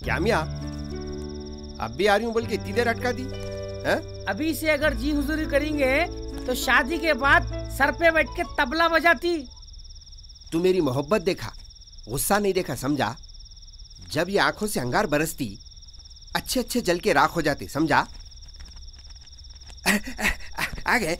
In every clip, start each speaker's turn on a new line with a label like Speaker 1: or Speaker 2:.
Speaker 1: क्या मियाँ, अब भी आ रही हूँ बोल के इतनी देर अटका दी है?
Speaker 2: अभी से अगर जी हुजूरी करेंगे तो शादी के बाद सर पे बैठ के तबला बजाती।
Speaker 1: तू मेरी मोहब्बत देखा, गुस्सा नहीं देखा, समझा? जब ये आंखों से अंगार बरसती, अच्छे अच्छे जल के राख हो जाते, समझा? आ गए।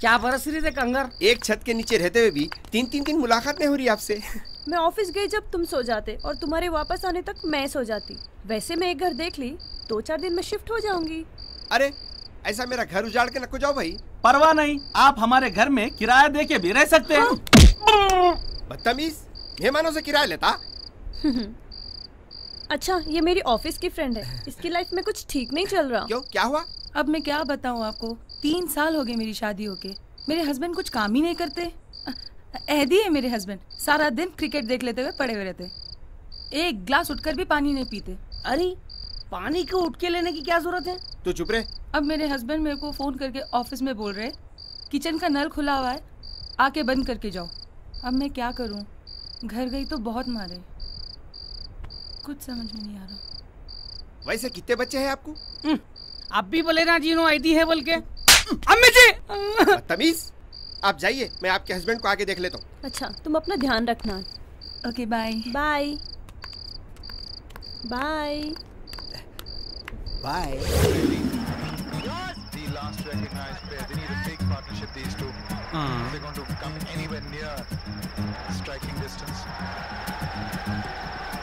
Speaker 2: क्या बरस रही थे कंगर?
Speaker 1: एक छत के नीचे रहते हुए भी तीन दिन मुलाकात नहीं हो रही आपसे।
Speaker 3: मैं ऑफिस गई जब तुम सो जाते और तुम्हारे वापस आने तक मैं सो जाती। वैसे मैं एक घर देख ली, 2-4 दिन में शिफ्ट हो जाऊंगी।
Speaker 1: अरे ऐसा मेरा घर उजाड़ के नको जाओ भाई।
Speaker 4: परवाह नहीं, आप हमारे घर में किराया दे के भी रह सकते हैं।
Speaker 1: बदतमीज, मेहमानों से किराया लेता।
Speaker 3: अच्छा, ये मेरी ऑफिस की फ्रेंड है, इसकी लाइफ में कुछ ठीक नहीं चल रहा।
Speaker 1: क्यों, क्या हुआ?
Speaker 5: अब मैं क्या बताऊं आपको, 3 साल हो गए मेरी शादी होके। मेरे हस्बैंड कुछ काम ही नहीं करते। ऐदी है मेरे हस्बैंड, सारा दिन क्रिकेट देख लेते हुए पड़े हुए रहते, एक ग्लास उठकर भी पानी नहीं पीते।
Speaker 2: अरे पानी को उठ के लेने की क्या जरूरत है?
Speaker 1: तू चुप रहे।
Speaker 5: अब मेरे हस्बैंड मेरे को फोन करके ऑफिस में बोल रहे, किचन का नल खुला हुआ है, आके बंद करके जाओ। अब मैं क्या करूं? घर गई तो बहुत मारे, कुछ समझ में नहीं आ रहा।
Speaker 1: वैसे कितने बच्चे हैं आपको?
Speaker 2: आप भी बोले ना जीनो आईडी है बोल के। अम्मी जी
Speaker 1: तमीज, आप जाइए, मैं आपके हस्बैंड को आके देख लेता हूँ।
Speaker 3: अच्छा, तुम अपना ध्यान रखना।
Speaker 5: Okay, bye
Speaker 3: bye bye
Speaker 1: bye.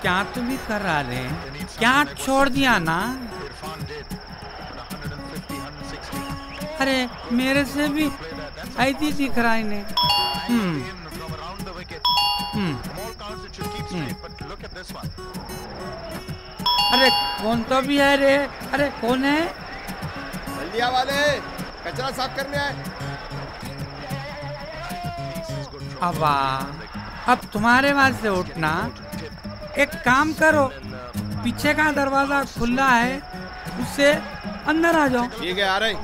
Speaker 6: क्या तुम ही कर रहा रे? क्या छोड़ दिया ना? अरे मेरे से भी ऐसी दिख रहा है। अरे कौन तो भी है रे? अरे कौन है?
Speaker 1: बल्दिया वाले कचरा साफ करने आए।
Speaker 6: अब तुम्हारे वहां से उठना, एक काम करो, पीछे का दरवाजा खुला है, उससे अंदर आ जाओ।
Speaker 1: ठीक है, आ रहे।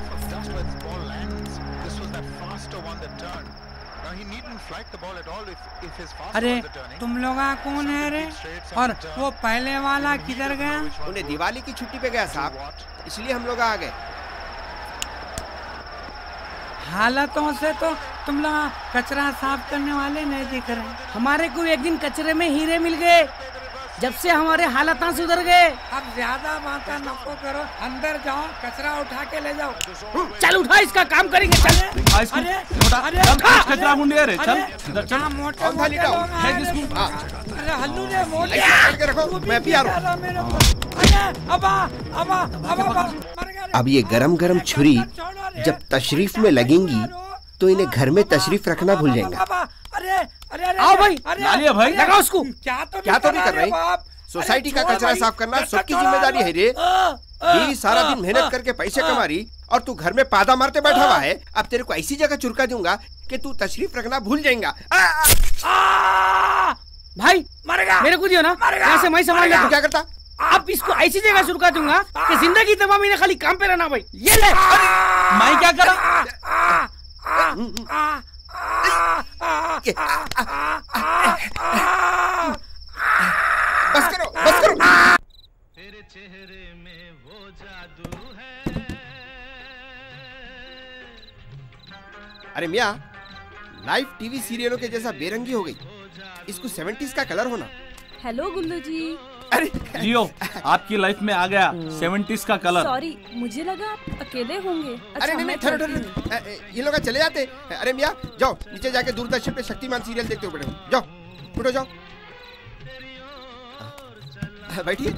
Speaker 6: अरे तुम लोग कौन है रे? और वो पहले वाला किधर गया?
Speaker 1: उन्हें दिवाली की छुट्टी पे गया साहब, इसलिए हम लोग आ गए।
Speaker 6: हालतों से तो तुम लोग कचरा साफ करने वाले नहीं दिख रहे।
Speaker 2: हमारे को एक दिन कचरे में हीरे मिल गए, जब से हमारे हालात सुधर गए।
Speaker 6: अब ज्यादा बातें नको करो, अंदर जाओ, कचरा उठा के ले जाओ।
Speaker 2: चल उठा, इसका काम करेंगे। चल
Speaker 4: कचरा मुंडी है रे, चल
Speaker 6: मोटे अरे हल्लू ने मोटे
Speaker 1: रखो, मैं भी आ रहा हूँ। अब ये गरम गरम छुरी जब तशरीफ में लगेंगी तो इन्हें घर में तशरीफ रखना भूल जाएंगे।
Speaker 2: आओ भाई,
Speaker 4: लालिया भाई,
Speaker 2: लगाओ उसको।
Speaker 1: क्या तो नहीं कर रहे? सोसाइटी का कचरा साफ करना सबकी जिम्मेदारी है रे। बीवी सारा दिन मेहनत करके पैसे कमा रही और तू घर में पादा मारते बैठा हुआ है। अब तेरे को ऐसी जगह चुरका दूंगा कि तू तशरीफ रखना भूल जाएगा।
Speaker 2: भाई मरेगा, मेरे को दियो ना, यहाँ से मैं संभाल लेता हूँ।
Speaker 1: क्या करता?
Speaker 2: अब इसको ऐसी जगह चुरका दूंगा कि जिंदगी तमाम इन्हें खाली काम पे रहना। भाई ये ले।
Speaker 4: मैं क्या करा?
Speaker 1: बस करो, बस करो।
Speaker 7: तेरे चेहरे में वो जादू है।
Speaker 1: अरे मियाँ, लाइव टीवी सीरियलों के जैसा बेरंगी हो गई। इसको 70s का कलर होना।
Speaker 3: हेलो गुल्लू जी।
Speaker 1: अरे
Speaker 4: लियो, आपकी लाइफ में आ गया 70s का कलर।
Speaker 3: सॉरी, मुझे लगा आप अकेले होंगे। अच्छा,
Speaker 1: अरे नहीं, ठहरो, ये लोग चले जाते। अरे मियाँ जाओ, नीचे जाके दूरदर्शन पे शक्तिमान सीरियल देखते हो बेटे। जाओ, उठो जाओ, बैठिए।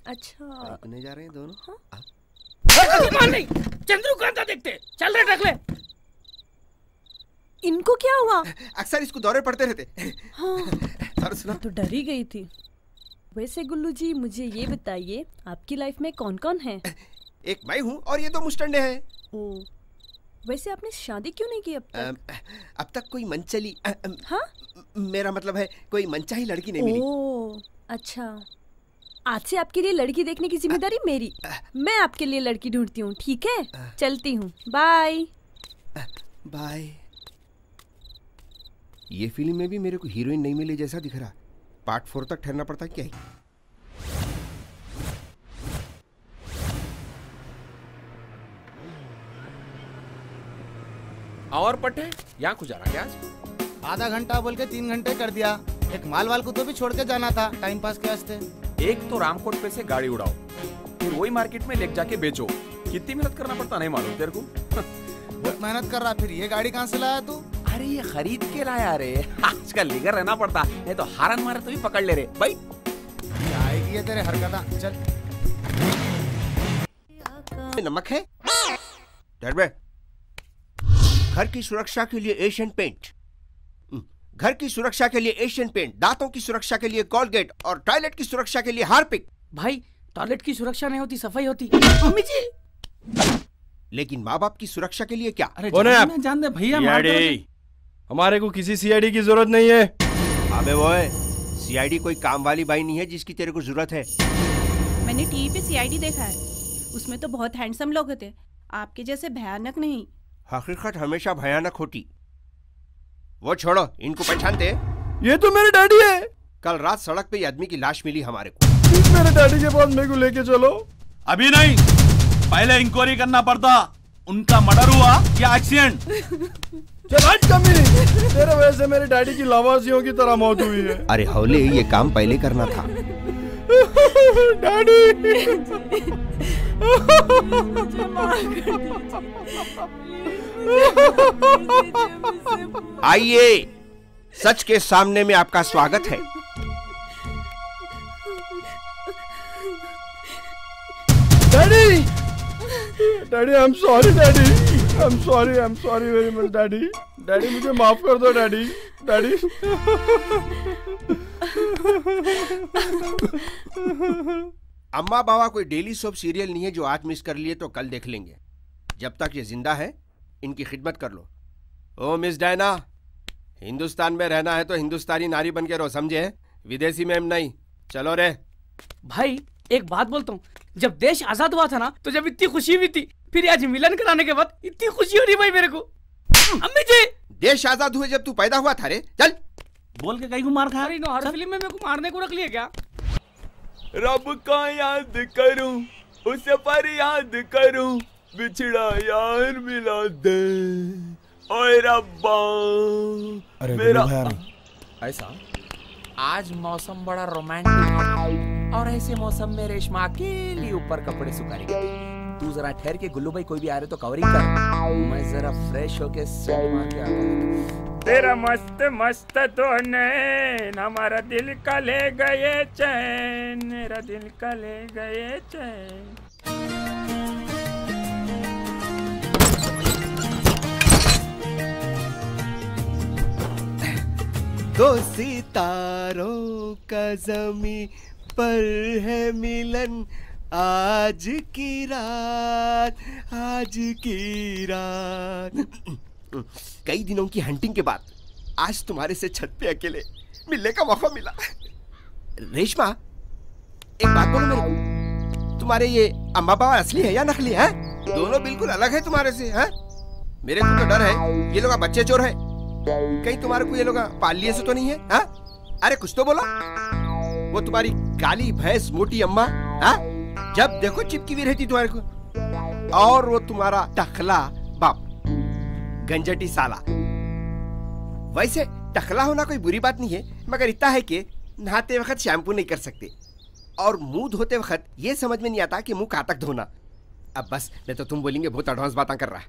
Speaker 3: अच्छा,
Speaker 1: नहीं जा रहे हैं दोनों?
Speaker 2: हाँ? नहीं, चंद्रकांता देखते। चल रे टकले।
Speaker 3: इनको क्या हुआ?
Speaker 1: अक्सर इसको दौरे पड़ते रहते।
Speaker 3: हाँ,
Speaker 1: सुना
Speaker 3: तो डर ही गई थी। वैसे गुल्लू जी, मुझे ये बताइए, आपकी लाइफ में कौन कौन है?
Speaker 1: एक मैं हूँ और ये 2 मुस्टंडे हैं।
Speaker 3: ओ, वैसे आपने शादी क्यों नहीं की अब तक?
Speaker 1: अब तक कोई मनचली,
Speaker 3: हाँ?
Speaker 1: मेरा मतलब है कोई मनचाही लड़की नहीं मिली।
Speaker 3: ओह, अच्छा। आज से आपके लिए लड़की देखने की जिम्मेदारी मेरी। मैं आपके लिए लड़की ढूंढती हूँ, ठीक है? चलती हूँ, बाय।
Speaker 1: बाय। ये फिल्म में भी मेरे को हीरोइन नहीं मिली जैसा दिख रहा। पार्ट 4 तक ठहरना पड़ता क्या है?
Speaker 8: और पट्टे यहाँ गुजारा क्या आज?
Speaker 9: आधा घंटा बोल के 3 घंटे कर दिया। एक माल वाल को तो भी छोड़ के जाना था टाइम पास के वास्ते।
Speaker 8: एक तो रामकोट पे से गाड़ी उड़ाओ, फिर वही मार्केट में ले जाके बेचो। कितनी मेहनत करना पड़ता नहीं मालूम तेरे को?
Speaker 9: बहुत मेहनत कर रहा। फिर ये गाड़ी कहाँ से लाया तू?
Speaker 8: अरे ये खरीद के लाया रे। आजकल लीगर रहना पड़ता, नहीं तो हारन मारे तो भी पकड़ ले रे भाई।
Speaker 9: आएगी ये तेरे हरकत। चल
Speaker 1: नमक है डरबे। घर की सुरक्षा के लिए एशियन पेंट, घर की सुरक्षा के लिए एशियन पेंट, दांतों की सुरक्षा के लिए कोलगेट और टॉयलेट की सुरक्षा के लिए हार्पिक।
Speaker 2: भाई टॉयलेट की सुरक्षा नहीं होती, सफाई होती। मम्मी जी।
Speaker 1: लेकिन माँ बाप की सुरक्षा के लिए क्या?
Speaker 4: अरे जान दे भैया।
Speaker 10: हमारे को किसी सीआईडी की जरूरत नहीं है।
Speaker 1: अबे वो है, सीआईडी कोई काम वाली बाई नहीं है जिसकी तेरे को जरूरत है।
Speaker 3: मैंने टीवी पे सीआईडी देखा है, उसमें तो बहुत हैंडसम लोग होते, आपके जैसे भयानक नहीं।
Speaker 1: हकीकत हमेशा भयानक होती। वो छोड़ो, इनको पहचानते?
Speaker 10: ये तो मेरे डैडी है।
Speaker 1: कल रात सड़क पे ये आदमी की लाश मिली हमारे को।
Speaker 10: मेरे डैडी के पास मेरे को लेके चलो।
Speaker 4: अभी नहीं, पहले इंक्वायरी करना पड़ता। उनका मर्डर हुआ या एक्सीडेंट?
Speaker 10: तेरे वजह से मेरे डैडी की लावासियों की तरह मौत हुई है।
Speaker 1: अरे हौले, ये काम पहले करना था।
Speaker 10: डैडी
Speaker 1: आइए, सच के सामने में आपका स्वागत है।
Speaker 10: Daddy, daddy I am sorry daddy, I am sorry very much daddy. Daddy मुझे माफ कर दो डैडी। डैडी
Speaker 1: अम्मा बाबा कोई डेली सोप सीरियल नहीं है जो आज मिस कर लिए तो कल देख लेंगे। जब तक ये जिंदा है इनकी खिदमत कर लो। ओ मिस डायना, हिंदुस्तान में रहना है तो हिंदुस्तानी नारी बन के रहो, समझे? विदेशी मैम नहीं। चलो रे।
Speaker 2: भाई एक बात बोलता हूँ, जब देश आजाद हुआ था ना, तो जब इतनी खुशी हुई थी, फिर आज मिलन कराने के बाद इतनी खुशी हो रही भाई मेरे को। अम्मी जी,
Speaker 1: देश आजाद हुए जब तू पैदा हुआ था रे। चल
Speaker 4: बोल के कहीं को मार खा।
Speaker 2: हर फिल्म में मेरे को मारने को रख लिया क्या?
Speaker 8: रब का याद करूं, उसे पर याद करूं, बिछड़ा यार मिला दे, ओए रब्बा।
Speaker 10: अरे
Speaker 8: मेरा ऐसा आज मौसम बड़ा रोमांटिक है और ऐसे मौसम में रेशमा अकेली ऊपर कपड़े सुखा रही है। तू जरा ठहर के, गुल्लू भाई कोई भी आ रहे तो कवरिंग कर, मैं जरा फ्रेश होके सेट मार के आता हूं।
Speaker 2: तेरा मस्त मस्त तो नैन हमारा दिल का ले गए चैन, मेरा दिल का ले गए चैन।
Speaker 1: दो सितारों का ज़मीं पर है मिलन, आज की रात, आज की रात। कई दिनों की हंटिंग के बाद आज तुम्हारे से छत पे अकेले मिलने का मौका मिला। रेशमा, एक बात बोलो मेरे को, तुम्हारे ये अम्मा बाबा असली है या नकली है? दोनों बिल्कुल अलग है तुम्हारे से। हैं? मेरे को तो डर है ये लोग बच्चे चोर है, कहीं तुम्हारे को ये लोग पाल लिए से तो नहीं है? हा? अरे कुछ तो बोलो। वो तुम्हारी काली भैंस मोटी अम्मा, हा? जब देखो चिपकी हुई रहती तुम्हारे को, और वो तुम्हारा टकला बाप गंजटी साला। वैसे टकला होना कोई बुरी बात नहीं है, मगर इतना है कि नहाते वक्त शैम्पू नहीं कर सकते और मुंह धोते वक्त ये समझ में नहीं आता कि मुंह कहाँ तक धोना। अब बस, नहीं तो तुम बोलेंगे बहुत एडवांस बातें कर रहा है।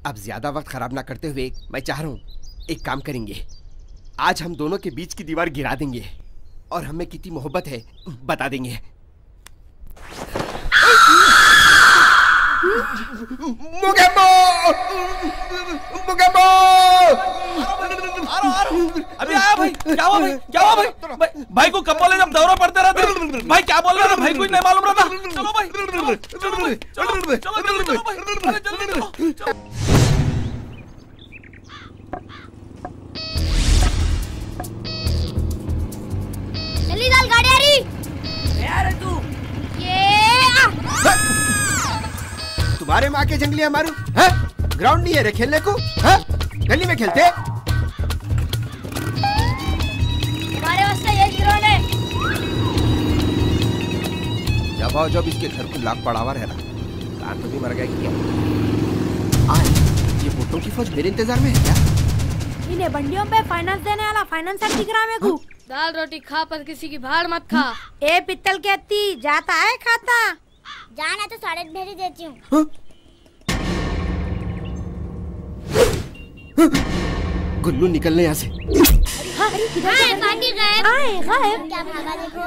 Speaker 1: अब ज्यादा वक्त खराब ना करते हुए मैं चाह रहा हूँ एक काम करेंगे, आज हम दोनों के बीच की दीवार गिरा देंगे और हमें कितनी मोहब्बत है बता देंगे। मुगेम्बो! मुगेम्बो!
Speaker 4: अभी आया भाई। क्या हुआ भाई? क्या हुआ भाई? भाई को कब बोले जब दौरा पड़ते रहते? भाई क्या बोल रहे थे? भाई कुछ नहीं मालूम रहता। चलो भाई, चलो चलो चलो चलो भाई, जल्दी चलो।
Speaker 11: जल्दी चल, गाड़ी आ रही।
Speaker 2: यार तू
Speaker 1: तुम्हारे माँ के जंगलियां मारू? ग्राउंड नहीं है रे खेलने को? गली में खेलते? अब जब इसके घर को लाख पड़ावा रहना कान तो भी मर गया क्या? आए ये वोटों की फौज मेरे इंतजार में है क्या?
Speaker 11: इन्हें बंडियों पे फाइनेंस देने वाला फाइनेंसर दिख रहा है मेरे को। दाल रोटी खा पर किसी की भाड़ मत खा। ए पित्तल के अत्ती जाता है खाता। जाना तो 8.5 भेज देती हूँ।
Speaker 1: गुल्लू निकलने यहाँ से।
Speaker 11: पानी गायब। गायब। क्या भागा देखो।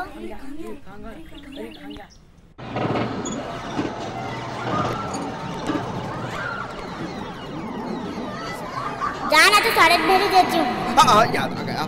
Speaker 11: जाना तो 8.5 भेज देती हूँ।
Speaker 1: हाँ याद आ गया।